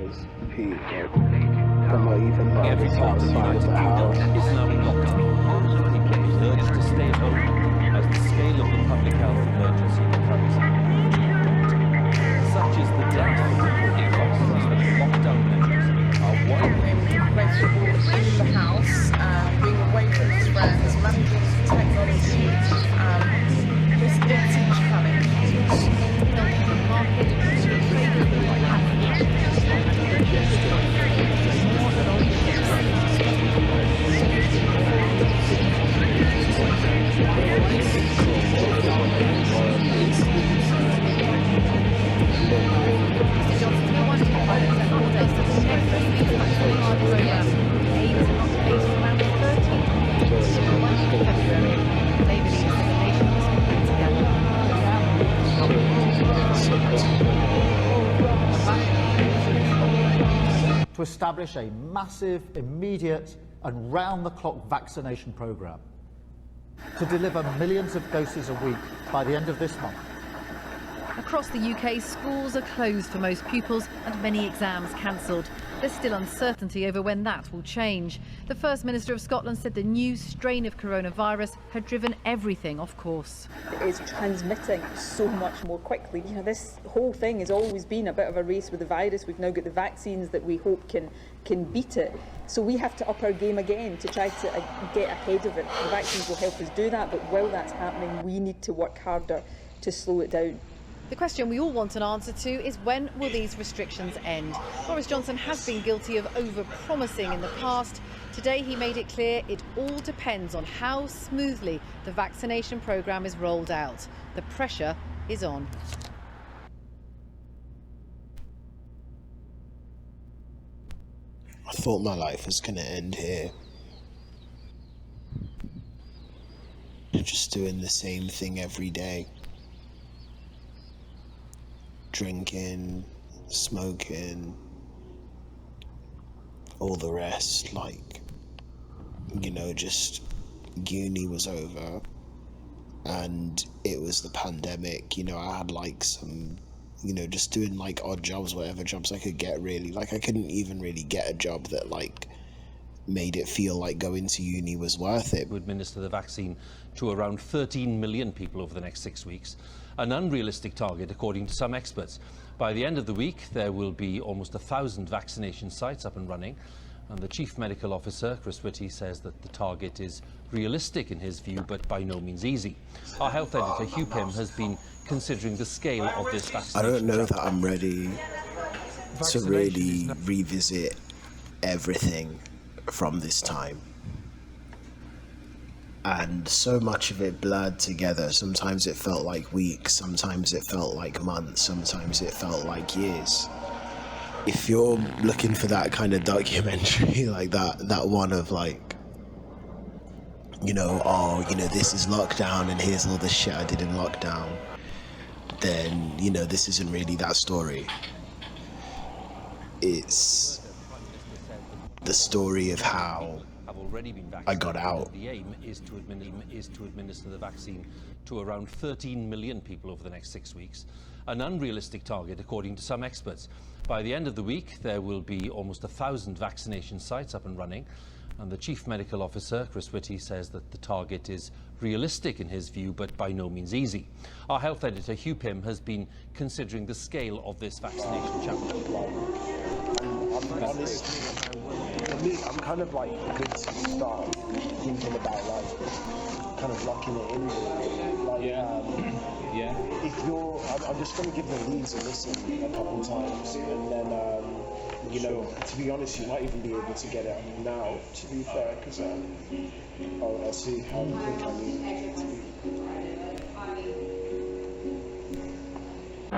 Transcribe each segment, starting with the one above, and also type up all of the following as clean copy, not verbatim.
there's people that might even not Every part of the United Kingdom is now in lockdown. People are being urged to stay at home as the scale of the public health emergency becomes. Such is the depth of the public crisis that the lockdown measures are widely. Comfortable in the house, being away from his friends, managing technology, just it's each coming. The market to establish a massive, immediate and round-the-clock vaccination programme to deliver millions of doses a week by the end of this month. Across the UK, schools are closed for most pupils and many exams cancelled. There's still uncertainty over when that will change. The First Minister of Scotland said the new strain of coronavirus had driven everything off course. It is transmitting so much more quickly. You know, this whole thing has always been a bit of a race with the virus. We've now got the vaccines that we hope can beat it. So we have to up our game again to try to get ahead of it. The vaccines will help us do that, but while that's happening, we need to work harder to slow it down. The question we all want an answer to is when will these restrictions end? Boris Johnson has been guilty of over-promising in the past. Today he made it clear it all depends on how smoothly the vaccination programme is rolled out. The pressure is on. I thought my life was going to end here. Just doing the same thing every day. Drinking, smoking, all the rest, like, you know, just uni was over and it was the pandemic. You know, I had like some, you know, just doing like odd jobs, whatever jobs I could get, really. Like, I couldn't even really get a job that like made it feel like going to uni was worth it. To administer the vaccine to around 13 million people over the next 6 weeks. An unrealistic target, according to some experts. By the end of the week, there will be almost 1,000 vaccination sites up and running. And the Chief Medical Officer, Chris Whitty, says that the target is realistic in his view, but by no means easy. Our health editor, Hugh Pym, has been considering the scale of this vaccination. I don't know that I'm ready to really revisit everything from this time. And so much of it blurred together. Sometimes it felt like weeks, sometimes it felt like months, sometimes it felt like years. If you're looking for that kind of documentary, like that one of like, you know, oh, you know, this is lockdown and here's all the shit I did in lockdown, then, you know, this isn't really that story. It's the story of how I got out. The aim is to administer the vaccine to around 13 million people over the next 6 weeks. An unrealistic target, according to some experts. By the end of the week, there will be almost 1,000 vaccination sites up and running. And the Chief Medical Officer, Chris Whitty, says that the target is realistic in his view, but by no means easy. Our health editor, Hugh Pym, has been considering the scale of this vaccination challenge. I'm honestly, for me, I'm kind of like good to start thinking about like kind of locking it in. Like, if you're, I'm just going to give the leads a listen a couple times, and then you know, to be honest, you might even be able to get it now. To be fair, because I'll see how quick I need it to be.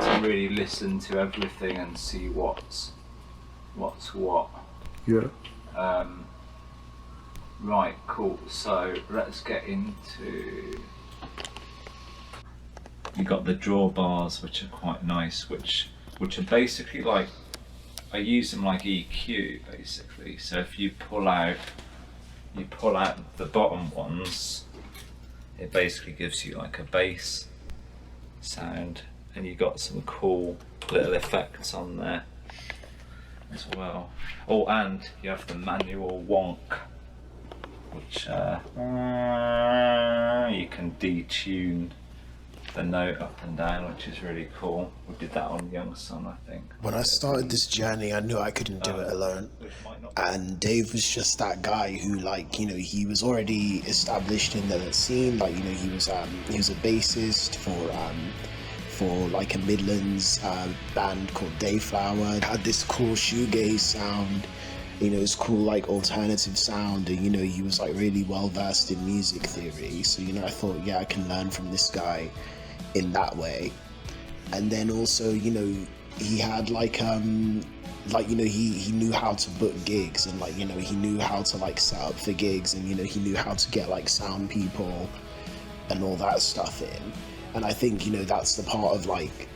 To really listen to everything and see what's what. Yeah. Right, cool. So let's get into. You got the drawbars, which are quite nice, which are basically like, I use them like EQ basically. So if you pull out the bottom ones, it basically gives you like a bass sound, and you got some cool little effects on there. as well. Oh, and you have the manual wonk, which you can detune the note up and down, which is really cool. We did that on Young Son, I think. When I started this journey, I knew I couldn't do it alone. And Dave was just that guy who, like, you know, he was already established in the scene. Like, you know, he was a bassist for like a Midlands band called Dayflower. Had this cool shoegaze sound, you know, it's cool like alternative sound, and you know, he was like really well versed in music theory. So, you know, I thought, yeah, I can learn from this guy in that way. And then also, you know, he had like you know, he knew how to book gigs, and like, you know, he knew how to like set up for gigs, and you know, he knew how to get like sound people and all that stuff in. And I think, you know, that's the part of like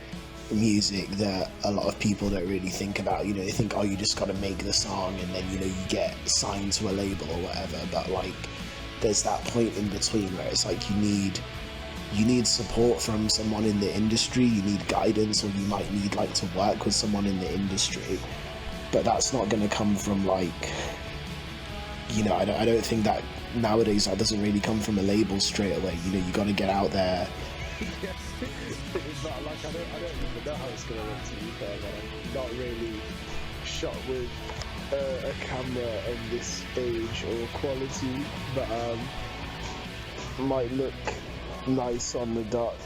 music that a lot of people don't really think about. You know, they think, oh, you just gotta make the song and then, you know, you get signed to a label or whatever. But like, there's that point in between where it's like you need support from someone in the industry, you need guidance, or you might need like to work with someone in the industry. But that's not going to come from like, you know, I don't think that nowadays that doesn't really come from a label straight away. You know, you got to get out there. It's not like I don't even know how it's going to look, to be fair, but I'm not really shot with a camera in this age or quality, but might look nice on the dock.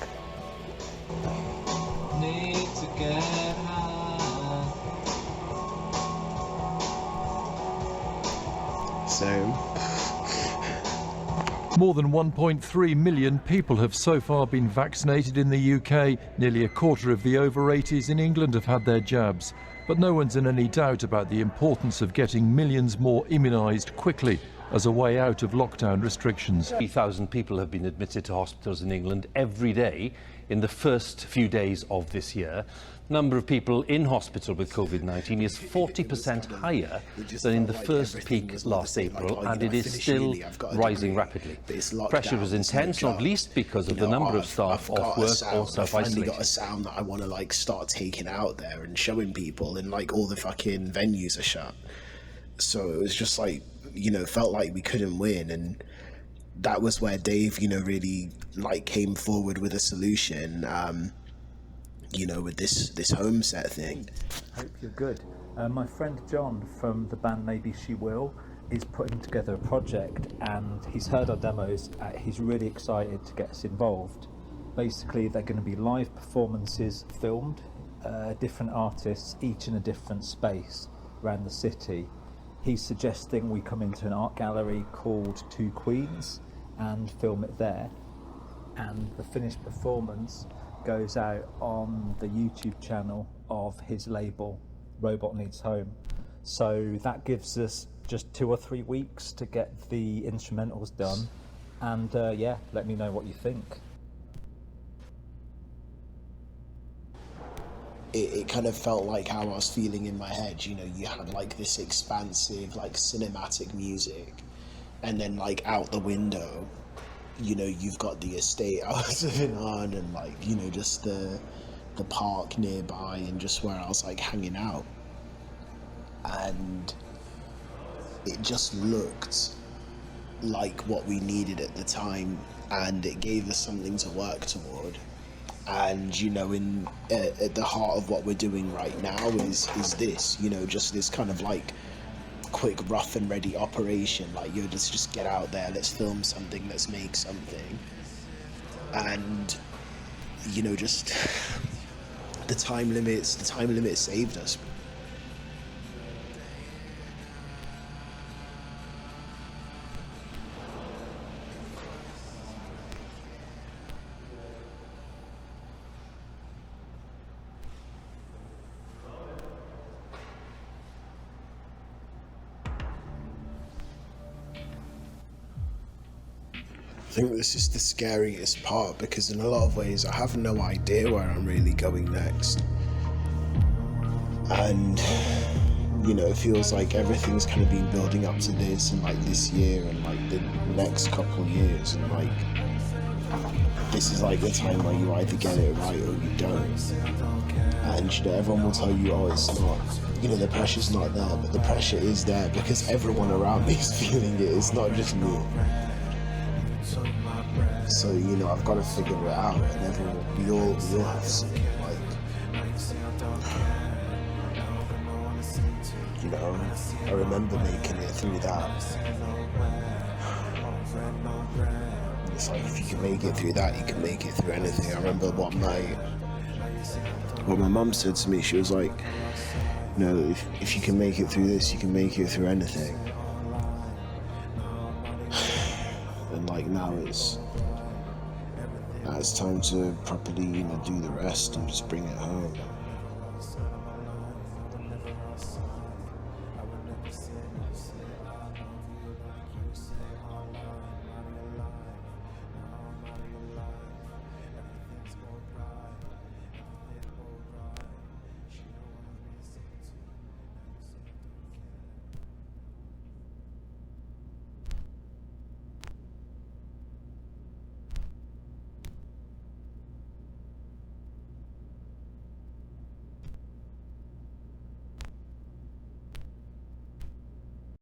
Need to get high. So More than 1.3 million people have so far been vaccinated in the UK. Nearly a quarter of the over 80s in England have had their jabs. But no one's in any doubt about the importance of getting millions more immunised quickly as a way out of lockdown restrictions. 3,000 people have been admitted to hospitals in England every day in the first few days of this year. Number of people in hospital with COVID-19 is 40% higher than in the first peak last April, and it is still rising rapidly. Pressure is intense, not least because of the number of staff off work or self-isolating. I've finally got a sound that I want to like start taking out there and showing people, and like all the fucking venues are shut. So it was just like, you know, felt like we couldn't win, and that was where Dave, you know, really like came forward with a solution, you know, with this home set thing. Hope you're good. My friend John from the band Maybe She Will is putting together a project, and he's heard our demos. He's really excited to get us involved. Basically, they're going to be live performances filmed, different artists, each in a different space around the city. He's suggesting we come into an art gallery called Two Queens and film it there, and the finished performance goes out on the YouTube channel of his label Robot Needs Home. So that gives us just 2 or 3 weeks to get the instrumentals done, and yeah, let me know what you think. It kind of felt like how I was feeling in my head. You know, you had like this expansive like cinematic music, and then like out the window, you know, you've got the estate I was living on, and like, you know, just the park nearby, and just where I was like hanging out, and it just looked like what we needed at the time, and it gave us something to work toward. And you know, in at the heart of what we're doing right now is this, you know, just this kind of like quick rough and ready operation. Like, yo, just get out there, let's film something, let's make something. And you know, just the time limit saved us. I think this is the scariest part, because in a lot of ways I have no idea where I'm really going next. And you know, it feels like everything's kind of been building up to this, and like this year and like the next couple of years, and like this is like the time where you either get it right or you don't. And you know, everyone will tell you, oh, it's not you know, the pressure's not there, but the pressure is there because everyone around me is feeling it. It's not just me. So, you know, I've got to figure it out, and everyone, we all have to, like, you know, I remember making it through that. It's like, if you can make it through that, you can make it through anything. I remember what my mum said to me. She was like, you know, if you can make it through this, you can make it through anything. And like now it's time to properly, you know, do the rest and just bring it home.